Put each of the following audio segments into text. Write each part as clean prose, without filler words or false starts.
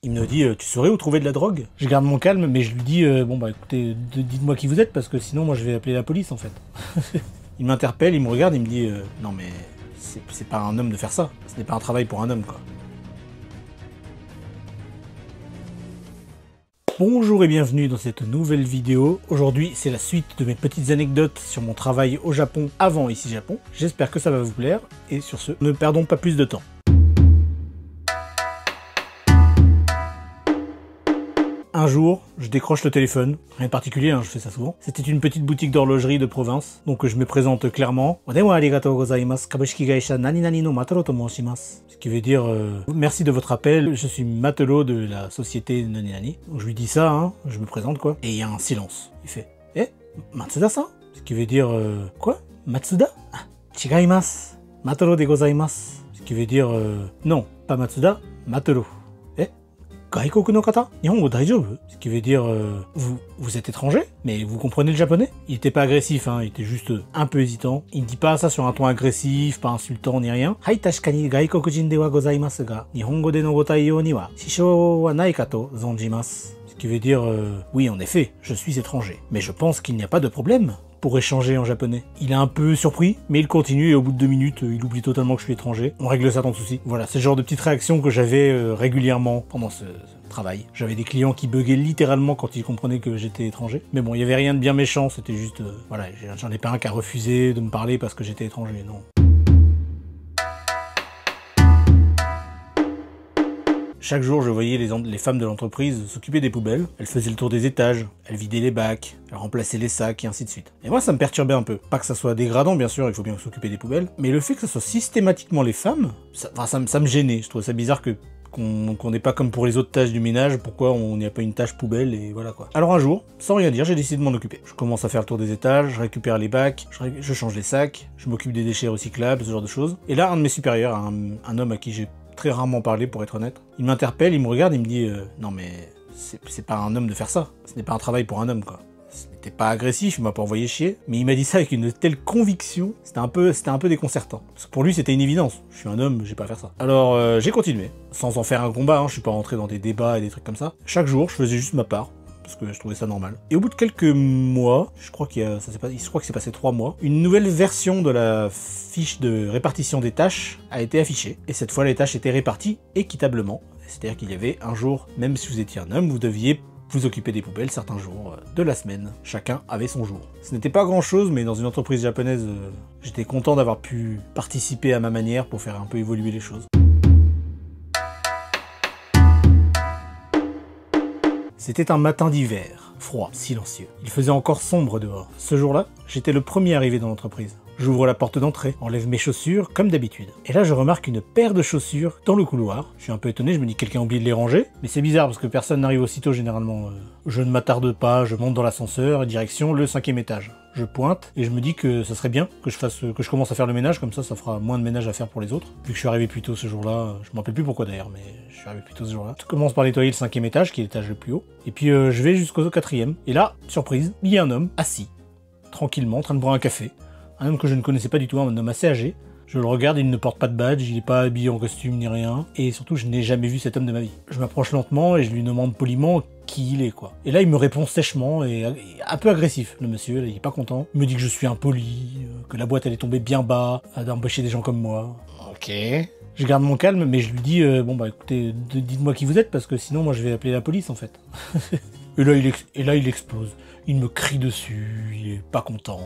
Il me dit tu saurais où trouver de la drogue? Je garde mon calme, mais je lui dis bon bah écoutez, dites-moi qui vous êtes parce que sinon moi je vais appeler la police en fait. Il m'interpelle, il me regarde, il me dit non mais c'est pas un homme de faire ça, ce n'est pas un travail pour un homme quoi. Bonjour et bienvenue dans cette nouvelle vidéo. Aujourd'hui c'est la suite de mes petites anecdotes sur mon travail au Japon avant Ici Japon. J'espère que ça va vous plaire et sur ce, ne perdons pas plus de temps. Un jour, je décroche le téléphone, rien de particulier, hein, je fais ça souvent. C'était une petite boutique d'horlogerie de province, donc je me présente clairement. Ce qui veut dire merci de votre appel, je suis matelot de la société nani nani. Donc je lui dis ça, hein, je me présente quoi, et il y a un silence. Il fait Matsuda-san? Ce qui veut dire quoi? Matsuda? Ah, chigaimasu. Matelot de gozaimasu. Ce qui veut dire non, pas Matsuda, matelot. Gaikoku no kata? Nihongo daijoubu? Ce qui veut dire vous êtes étranger? Mais vous comprenez le japonais? Il était pas agressif, hein, il était juste un peu hésitant. Il ne dit pas ça sur un ton agressif, pas insultant ni rien. Hai tashikani gaikokujin de wa gozaimasu ga, nihongo de no go taiyou ni wa shishou wa nai ka to zonjimasu. Ce qui veut dire oui en effet, je suis étranger. Mais je pense qu'il n'y a pas de problème pour échanger en japonais. Il est un peu surpris, mais il continue et au bout de 2 minutes, il oublie totalement que je suis étranger. On règle ça sans souci. Voilà, c'est le genre de petite réaction que j'avais régulièrement pendant ce travail. J'avais des clients qui buguaient littéralement quand ils comprenaient que j'étais étranger. Mais bon, il y avait rien de bien méchant, c'était juste... voilà, j'en ai pas un qui a refusé de me parler parce que j'étais étranger, non. Chaque jour, je voyais les femmes de l'entreprise s'occuper des poubelles. Elles faisaient le tour des étages, elles vidaient les bacs, elles remplaçaient les sacs et ainsi de suite. Et moi, ça me perturbait un peu. Pas que ça soit dégradant, bien sûr, il faut bien s'occuper des poubelles, mais le fait que ce soit systématiquement les femmes, ça me gênait. Je trouvais ça bizarre qu'on n'ait pas comme pour les autres tâches du ménage, pourquoi on n'y a pas une tâche poubelle et voilà quoi. Alors un jour, sans rien dire, j'ai décidé de m'en occuper. Je commence à faire le tour des étages, je récupère les bacs, je change les sacs, je m'occupe des déchets recyclables, ce genre de choses. Et là, un de mes supérieurs, un homme à qui j'ai très rarement parlé pour être honnête, il m'interpelle, il me regarde, il me dit non mais c'est pas un homme de faire ça, ce n'est pas un travail pour un homme quoi. Ce n'était pas agressif, il m'a pas envoyé chier, mais il m'a dit ça avec une telle conviction, c'était un peu déconcertant. Parce que pour lui c'était une évidence, je suis un homme, j'ai pas à faire ça. Alors j'ai continué, sans en faire un combat, hein, je suis pas rentré dans des débats et des trucs comme ça. Chaque jour je faisais juste ma part, parce que je trouvais ça normal. Et au bout de quelques mois, je crois que c'est passé 3 mois, une nouvelle version de la fiche de répartition des tâches a été affichée. Et cette fois, les tâches étaient réparties équitablement. C'est-à-dire qu'il y avait un jour, même si vous étiez un homme, vous deviez vous occuper des poubelles certains jours de la semaine. Chacun avait son jour. Ce n'était pas grand-chose, mais dans une entreprise japonaise, j'étais content d'avoir pu participer à ma manière pour faire un peu évoluer les choses. C'était un matin d'hiver, froid, silencieux. Il faisait encore sombre dehors. Ce jour-là, j'étais le premier arrivé dans l'entreprise. J'ouvre la porte d'entrée, enlève mes chaussures, comme d'habitude. Et là, je remarque une paire de chaussures dans le couloir. Je suis un peu étonné, je me dis quelqu'un a oublié de les ranger. Mais c'est bizarre parce que personne n'arrive aussitôt généralement. Je ne m'attarde pas, je monte dans l'ascenseur et direction le 5e étage. Je pointe et je me dis que ça serait bien que je commence à faire le ménage, comme ça fera moins de ménage à faire pour les autres. Vu que je suis arrivé plus tôt ce jour-là, je me rappelle plus pourquoi d'ailleurs, mais je suis arrivé plus tôt ce jour-là. Je commence par nettoyer le 5e étage, qui est l'étage le plus haut. Et puis je vais jusqu'au 4e. Et là, surprise, il y a un homme assis, tranquillement, en train de boire un café. Un homme que je ne connaissais pas du tout, un homme assez âgé. Je le regarde, il ne porte pas de badge, il n'est pas habillé en costume ni rien. Et surtout, je n'ai jamais vu cet homme de ma vie. Je m'approche lentement et je lui demande poliment qui il est, quoi. Et là, il me répond sèchement et un peu agressif, le monsieur, là, il est pas content. Il me dit que je suis impoli, que la boîte elle est tombée bien bas, d'embaucher des gens comme moi. Ok. Je garde mon calme, mais je lui dis bon bah écoutez, dites-moi qui vous êtes parce que sinon moi je vais appeler la police en fait. Et là il explose. Il me crie dessus, il est pas content.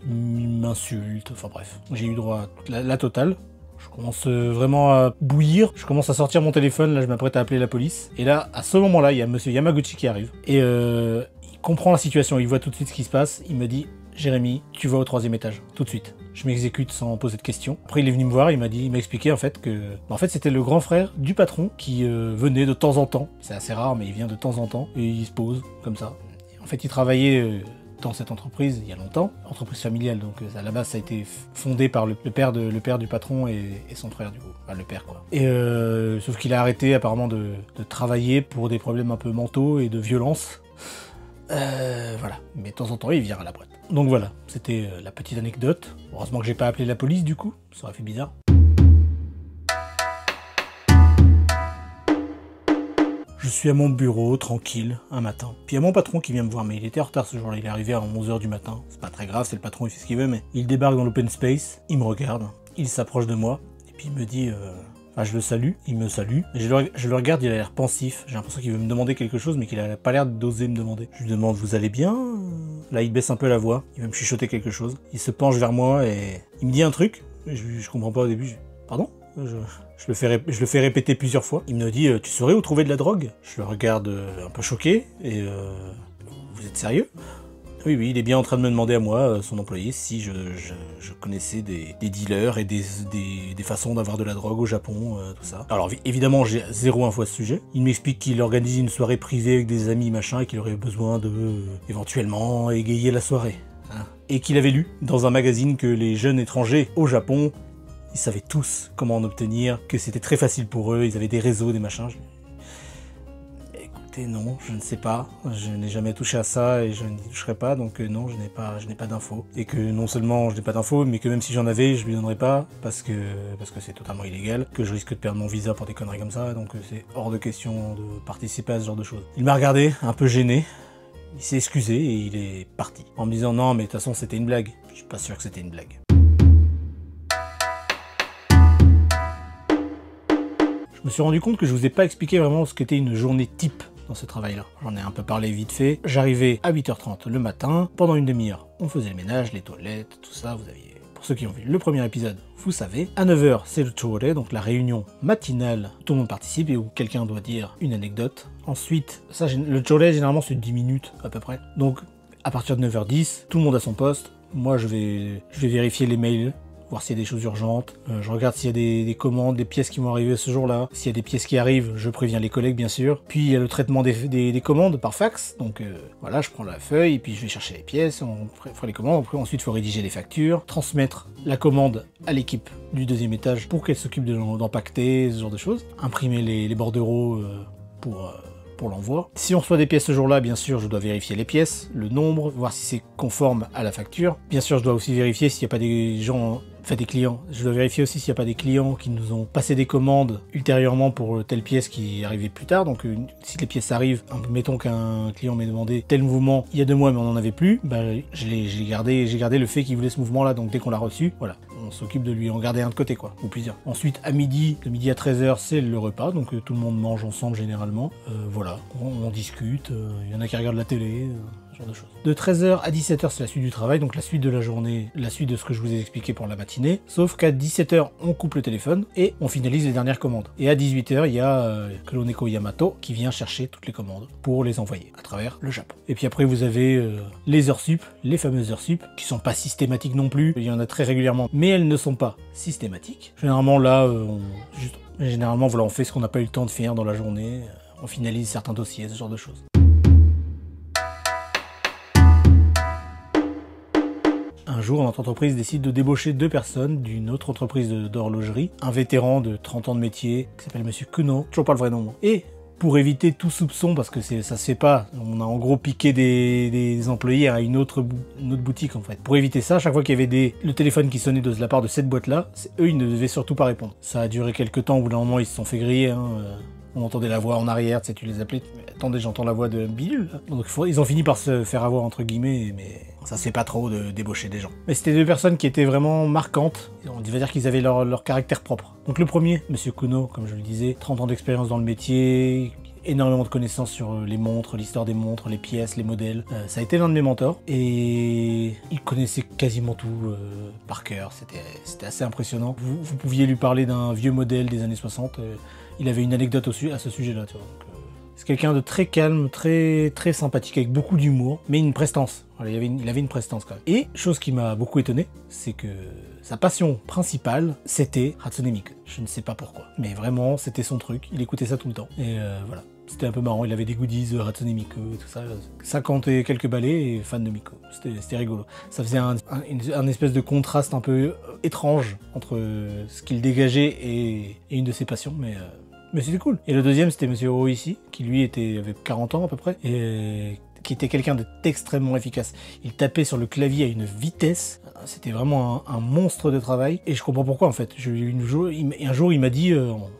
Il m'insulte, enfin bref. J'ai eu droit à la totale. Je commence vraiment à bouillir. Je commence à sortir mon téléphone, là je m'apprête à appeler la police. Et là, à ce moment-là, il y a monsieur Yamaguchi qui arrive. Et il comprend la situation, il voit tout de suite ce qui se passe. Il me dit Jérémy, tu vas au 3e étage, tout de suite. Je m'exécute sans poser de questions. Après il est venu me voir, il m'a expliqué en fait que... En fait c'était le grand frère du patron qui venait de temps en temps. C'est assez rare mais il vient de temps en temps. Et il se pose comme ça. En fait il travaillait... dans cette entreprise il y a longtemps, entreprise familiale, donc à la base ça a été fondé par le père du patron et son frère du coup, enfin le père quoi. Et sauf qu'il a arrêté apparemment de travailler pour des problèmes un peu mentaux et de violence. Voilà, mais de temps en temps il vient à la boîte. Donc voilà, c'était la petite anecdote. Heureusement que j'ai pas appelé la police du coup, ça aurait fait bizarre. Je suis à mon bureau, tranquille, un matin. Puis il y a mon patron qui vient me voir, mais il était en retard ce jour-là, il est arrivé à 11 h du matin. C'est pas très grave, c'est le patron, il fait ce qu'il veut, mais il débarque dans l'open space, il me regarde, il s'approche de moi, et puis il me dit... Enfin, je le salue, il me salue, je le regarde, il a l'air pensif, j'ai l'impression qu'il veut me demander quelque chose, mais qu'il a pas l'air d'oser me demander. Je lui demande, vous allez bien? Là, il baisse un peu la voix, il va me chuchoter quelque chose. Il se penche vers moi et il me dit un truc, je comprends pas au début, pardon? Je le fais répéter plusieurs fois. Il me dit, tu saurais où trouver de la drogue? Je le regarde un peu choqué, et vous êtes sérieux? Oui, il est bien en train de me demander à moi, son employé, si je connaissais des dealers et des façons d'avoir de la drogue au Japon, tout ça. Alors évidemment, j'ai zéro info à ce sujet. Il m'explique qu'il organise une soirée privée avec des amis, machin, et qu'il aurait besoin de, éventuellement, égayer la soirée. Hein. Et qu'il avait lu dans un magazine que les jeunes étrangers au Japon, ils savaient tous comment en obtenir, que c'était très facile pour eux, ils avaient des réseaux, des machins. Non, je ne sais pas, je n'ai jamais touché à ça et je n'y toucherai pas, donc non, je n'ai pas d'infos. Et que non seulement je n'ai pas d'infos, mais que même si j'en avais, je lui donnerais pas, parce que c'est totalement illégal, que je risque de perdre mon visa pour des conneries comme ça, donc c'est hors de question de participer à ce genre de choses. Il m'a regardé, un peu gêné, il s'est excusé et il est parti, en me disant non mais de toute façon c'était une blague. Je suis pas sûr que c'était une blague. Je me suis rendu compte que je vous ai pas expliqué vraiment ce qu'était une journée type dans ce travail-là. J'en ai un peu parlé vite fait. J'arrivais à 8h30 le matin. Pendant une demi-heure, on faisait le ménage, les toilettes, tout ça. Vous aviez, pour ceux qui ont vu le premier épisode, vous savez. À 9h, c'est le chore, donc la réunion matinale où tout le monde participe et où quelqu'un doit dire une anecdote. Ensuite, ça, le chore, généralement, c'est 10 minutes à peu près. Donc, à partir de 9h10, tout le monde a son poste. Moi, je vais vérifier les mails, voir s'il y a des choses urgentes, je regarde s'il y a des commandes, des pièces qui vont arriver ce jour-là. S'il y a des pièces qui arrivent, je préviens les collègues bien sûr. Puis il y a le traitement des commandes par fax, donc voilà, je prends la feuille et puis je vais chercher les pièces, on fera les commandes, ensuite il faut rédiger les factures, transmettre la commande à l'équipe du deuxième étage pour qu'elle s'occupe d'empacter, ce genre de choses, imprimer les bordereaux pour l'envoi. Si on reçoit des pièces ce jour-là, bien sûr, je dois vérifier les pièces, le nombre, voir si c'est conforme à la facture. Bien sûr, je dois aussi vérifier s'il n'y a pas des gens... Enfin, des clients. Je dois vérifier aussi s'il n'y a pas des clients qui nous ont passé des commandes ultérieurement pour telle pièce qui arrivait plus tard. Donc, si les pièces arrivent, mettons qu'un client m'ait demandé tel mouvement il y a 2 mois mais on n'en avait plus, bah, j'ai gardé le fait qu'il voulait ce mouvement-là. Donc, dès qu'on l'a reçu, voilà, on s'occupe de lui en garder un de côté, quoi, ou plusieurs. Ensuite, à midi, de midi à 13h, c'est le repas. Donc, tout le monde mange ensemble généralement. Voilà, on discute. Il y en a qui regardent la télé. Genre de choses. De 13h à 17h, c'est la suite du travail, donc la suite de la journée, la suite de ce que je vous ai expliqué pour la matinée. Sauf qu'à 17h, on coupe le téléphone et on finalise les dernières commandes. Et à 18h, il y a Kloneko Yamato qui vient chercher toutes les commandes pour les envoyer à travers le Japon. Et puis après, vous avez les heures sup, les fameuses heures sup, qui sont pas systématiques non plus. Il y en a très régulièrement, mais elles ne sont pas systématiques. Généralement, là, voilà, on fait ce qu'on n'a pas eu le temps de faire dans la journée. On finalise certains dossiers, ce genre de choses. Un jour, notre entreprise décide de débaucher 2 personnes d'une autre entreprise d'horlogerie, un vétéran de 30 ans de métier qui s'appelle Monsieur Kuno, toujours pas le vrai nom. Et pour éviter tout soupçon, parce que ça se fait pas, on a en gros piqué des employés à une autre boutique en fait. Pour éviter ça, chaque fois qu'il y avait le téléphone qui sonnait de la part de cette boîte-là, eux ils ne devaient surtout pas répondre. Ça a duré quelques temps, au bout d'un moment ils se sont fait griller, hein. On entendait la voix en arrière, tu sais, tu les appelais, mais attendez, j'entends la voix de Bill. Donc ils ont fini par se faire avoir entre guillemets, mais ça se fait pas trop de débaucher des gens. Mais c'était 2 personnes qui étaient vraiment marquantes, on va dire qu'ils avaient leur caractère propre. Donc le premier, Monsieur Kuno, comme je le disais, 30 ans d'expérience dans le métier, énormément de connaissances sur les montres, l'histoire des montres, les pièces, les modèles. Ça a été l'un de mes mentors et il connaissait quasiment tout par cœur, c'était assez impressionnant. Vous pouviez lui parler d'un vieux modèle des années 60, il avait une anecdote à ce sujet-là, tu vois. C'est quelqu'un de très calme, très sympathique, avec beaucoup d'humour, mais une prestance. Voilà, il avait une prestance quand même. Et, chose qui m'a beaucoup étonné, c'est que sa passion principale, c'était Hatsune Miku. Je ne sais pas pourquoi, mais vraiment, c'était son truc, il écoutait ça tout le temps. Et voilà, c'était un peu marrant, il avait des goodies Hatsune Miku, tout ça. 50 et quelques balais et fan de Miku. C'était rigolo. Ça faisait un espèce de contraste un peu étrange entre ce qu'il dégageait et une de ses passions, mais c'était cool. Et le deuxième, c'était Monsieur Oroishi, qui lui avait 40 ans à peu près, et qui était quelqu'un d'extrêmement efficace. Il tapait sur le clavier à une vitesse, c'était vraiment un monstre de travail, et je comprends pourquoi en fait. Un jour il m'a dit,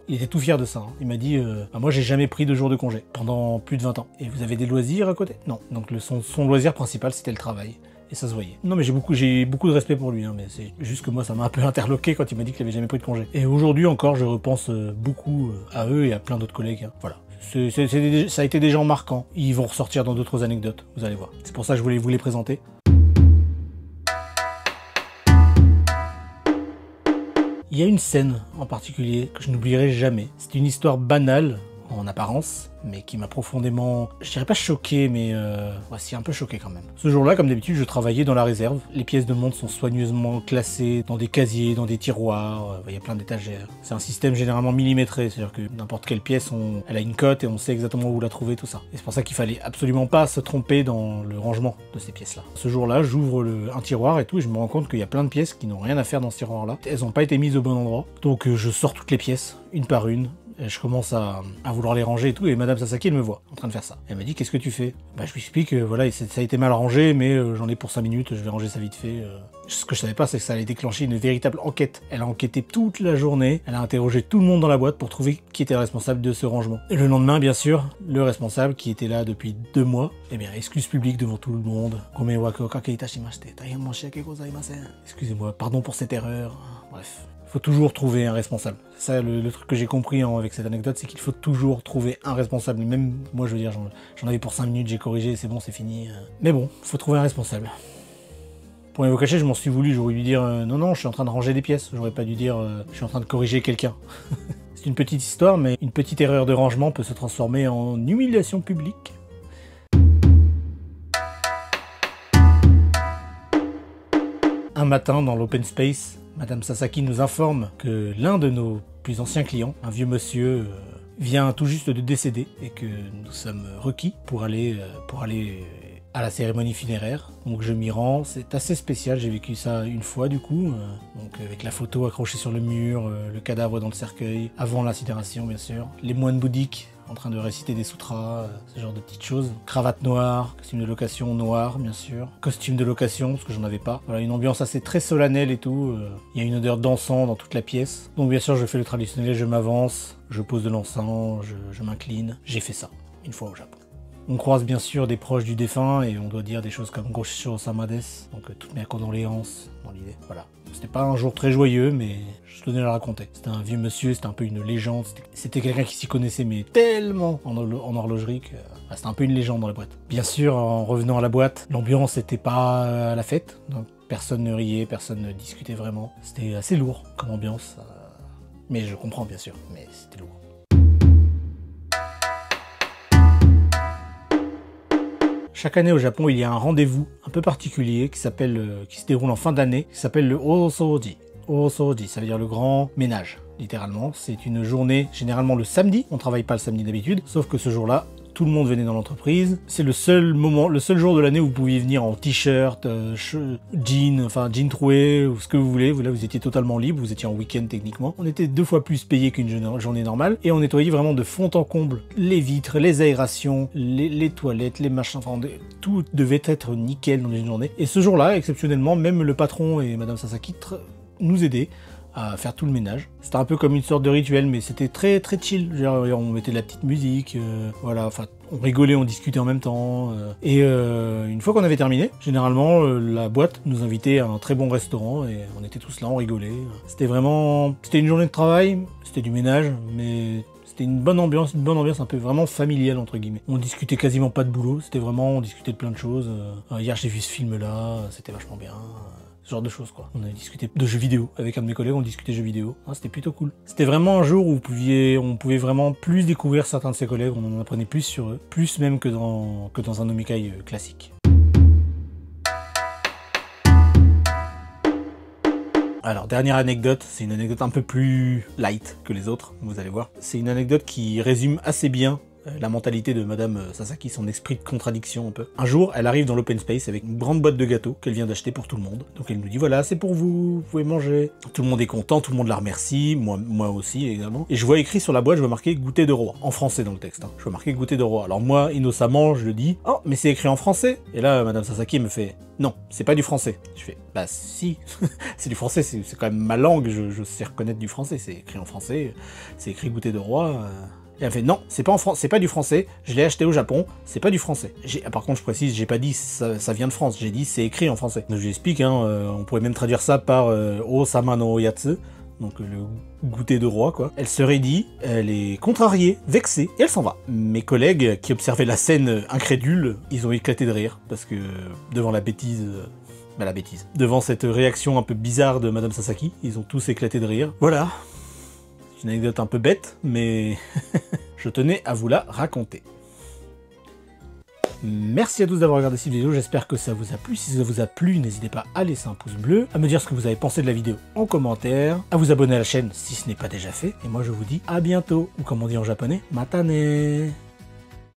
il était tout fier de ça, hein. Il m'a dit, moi j'ai jamais pris de jour de congé, pendant plus de 20 ans. Et vous avez des loisirs à côté? Non. Donc son loisir principal c'était le travail. Et ça se voyait. Non mais j'ai beaucoup de respect pour lui, hein, mais c'est juste que moi ça m'a un peu interloqué quand il m'a dit qu'il avait jamais pris de congé. Et aujourd'hui encore je repense beaucoup à eux et à plein d'autres collègues, hein. Voilà. Ça a été des gens marquants. Ils vont ressortir dans d'autres anecdotes, vous allez voir. C'est pour ça que je voulais vous les présenter. Il y a une scène en particulier que je n'oublierai jamais. C'est une histoire banale en apparence, mais qui m'a profondément, je dirais pas choqué, mais si, un peu choqué quand même. Ce jour-là, comme d'habitude, je travaillais dans la réserve. Les pièces de montre sont soigneusement classées dans des casiers, dans des tiroirs, il y a plein d'étagères. C'est un système généralement millimétré, c'est-à-dire que n'importe quelle pièce, elle a une cote et on sait exactement où la trouver, tout ça. Et c'est pour ça qu'il fallait absolument pas se tromper dans le rangement de ces pièces-là. Ce jour-là, j'ouvre un tiroir et tout, et je me rends compte qu'il y a plein de pièces qui n'ont rien à faire dans ce tiroir-là. Elles n'ont pas été mises au bon endroit, donc je sors toutes les pièces, une par une. Et je commence à vouloir les ranger et tout, et Madame Sasaki, elle me voit en train de faire ça. Elle m'a dit, qu'est-ce que tu fais? Bah, je lui explique, voilà, ça a été mal rangé, mais j'en ai pour 5 minutes, je vais ranger ça vite fait. Ce que je savais pas, c'est que ça allait déclencher une véritable enquête. Elle a enquêté toute la journée, elle a interrogé tout le monde dans la boîte pour trouver qui était le responsable de ce rangement. Et le lendemain, bien sûr, le responsable, qui était là depuis 2 mois, eh bien, excuse publique devant tout le monde. Excusez-moi, pardon pour cette erreur. Bref. Faut toujours trouver un responsable. C'est ça le truc que j'ai compris avec cette anecdote, c'est qu'il faut toujours trouver un responsable. Même moi, je veux dire, j'en avais pour 5 minutes, j'ai corrigé, c'est bon, c'est fini. Mais bon, faut trouver un responsable. Pour rien vous cacher, je m'en suis voulu, j'aurais dû dire non, je suis en train de ranger des pièces. J'aurais pas dû dire je suis en train de corriger quelqu'un. C'est une petite histoire, mais une petite erreur de rangement peut se transformer en humiliation publique. Un matin, dans l'open space, Madame Sasaki nous informe que l'un de nos plus anciens clients, un vieux monsieur, vient tout juste de décéder et que nous sommes requis pour aller à la cérémonie funéraire. Donc je m'y rends, c'est assez spécial, j'ai vécu ça une fois du coup, donc avec la photo accrochée sur le mur, le cadavre dans le cercueil, avant l'incinération bien sûr, les moines bouddhiques en train de réciter des sutras, ce genre de petites choses. Cravate noire, costume de location noir, bien sûr. Costume de location, parce que j'en avais pas. Voilà, une ambiance assez très solennelle et tout. Il y a une odeur d'encens dans toute la pièce. Donc bien sûr, je fais le traditionnel, je m'avance, je pose de l'encens, je m'incline. J'ai fait ça, une fois au Japon. On croise bien sûr des proches du défunt et on doit dire des choses comme Gosho Samades, donc toutes mes condoléances dans l'idée. Voilà. C'était pas un jour très joyeux, mais je tenais à le raconter. C'était un vieux monsieur, c'était un peu une légende. C'était quelqu'un qui s'y connaissait, mais tellement en horlogerie que c'était un peu une légende dans la boîte. Bien sûr, en revenant à la boîte, l'ambiance n'était pas à la fête. Donc personne ne riait, personne ne discutait vraiment. C'était assez lourd comme ambiance. Mais je comprends bien sûr, mais c'était lourd. Chaque année au Japon, il y a un rendez-vous un peu particulier qui se déroule en fin d'année, qui s'appelle le Osoji. Osoji, ça veut dire le grand ménage, littéralement. C'est une journée, généralement le samedi, on travaille pas le samedi d'habitude, sauf que ce jour-là, tout le monde venait dans l'entreprise. C'est le seul jour de l'année où vous pouviez venir en t-shirt, jean troué, ou ce que vous voulez. Là, vous étiez totalement libre, vous étiez en week-end techniquement. On était 2 fois plus payé qu'une journée normale, et on nettoyait vraiment de fond en comble les vitres, les aérations, les toilettes, les machins, enfin, tout devait être nickel dans une journée. Et ce jour-là, exceptionnellement, même le patron et Madame Sasaki nous aidaient à faire tout le ménage. C'était un peu comme une sorte de rituel, mais c'était très très chill. Genre, on mettait de la petite musique, voilà, enfin, on rigolait, on discutait en même temps. Et une fois qu'on avait terminé, généralement, la boîte nous invitait à un très bon restaurant et on était tous là, on rigolait. C'était une journée de travail, c'était du ménage, mais c'était une bonne ambiance un peu vraiment familiale entre guillemets. On discutait quasiment pas de boulot, on discutait de plein de choses. Hier j'ai vu ce film là, c'était vachement bien. Ce genre de choses quoi. On a discuté de jeux vidéo avec un de mes collègues, on discutait jeux vidéo. C'était plutôt cool. C'était vraiment un jour où on pouvait vraiment plus découvrir certains de ses collègues, on en apprenait plus sur eux, plus même que dans un omikai classique. Alors, dernière anecdote, c'est une anecdote un peu plus light que les autres, vous allez voir. C'est une anecdote qui résume assez bien La mentalité de Madame Sasaki, son esprit de contradiction un peu. Un jour, elle arrive dans l'open space avec une grande boîte de gâteaux qu'elle vient d'acheter pour tout le monde. Donc elle nous dit voilà, c'est pour vous, vous pouvez manger. Tout le monde est content, tout le monde la remercie, moi aussi également. Et je vois écrit sur la boîte, je vois marqué goûter de roi, en français dans le texte. Hein. Je vois marqué goûter de roi. Alors moi, innocemment, je le dis, oh, mais c'est écrit en français. Et là, Madame Sasaki me fait, non, c'est pas du français. Je fais, bah si, c'est du français, c'est quand même ma langue, je sais reconnaître du français, c'est écrit en français, c'est écrit goûter de roi. Et elle fait non, c'est pas en France, c'est pas du français, je l'ai acheté au Japon, c'est pas du français. Par contre, je précise, j'ai pas dit ça vient de France, j'ai dit c'est écrit en français. Donc je lui explique, hein, on pourrait même traduire ça par Osama no Yatsu, donc le goûter de roi quoi. Elle se raidit, elle est contrariée, vexée, et elle s'en va. Mes collègues qui observaient la scène incrédules, ils ont éclaté de rire, parce que devant la bêtise... Devant cette réaction un peu bizarre de Madame Sasaki, ils ont tous éclaté de rire. Voilà. C'est une anecdote un peu bête, mais je tenais à vous la raconter. Merci à tous d'avoir regardé cette vidéo, j'espère que ça vous a plu. Si ça vous a plu, n'hésitez pas à laisser un pouce bleu, à me dire ce que vous avez pensé de la vidéo en commentaire, à vous abonner à la chaîne si ce n'est pas déjà fait, et moi je vous dis à bientôt, ou comme on dit en japonais, matane.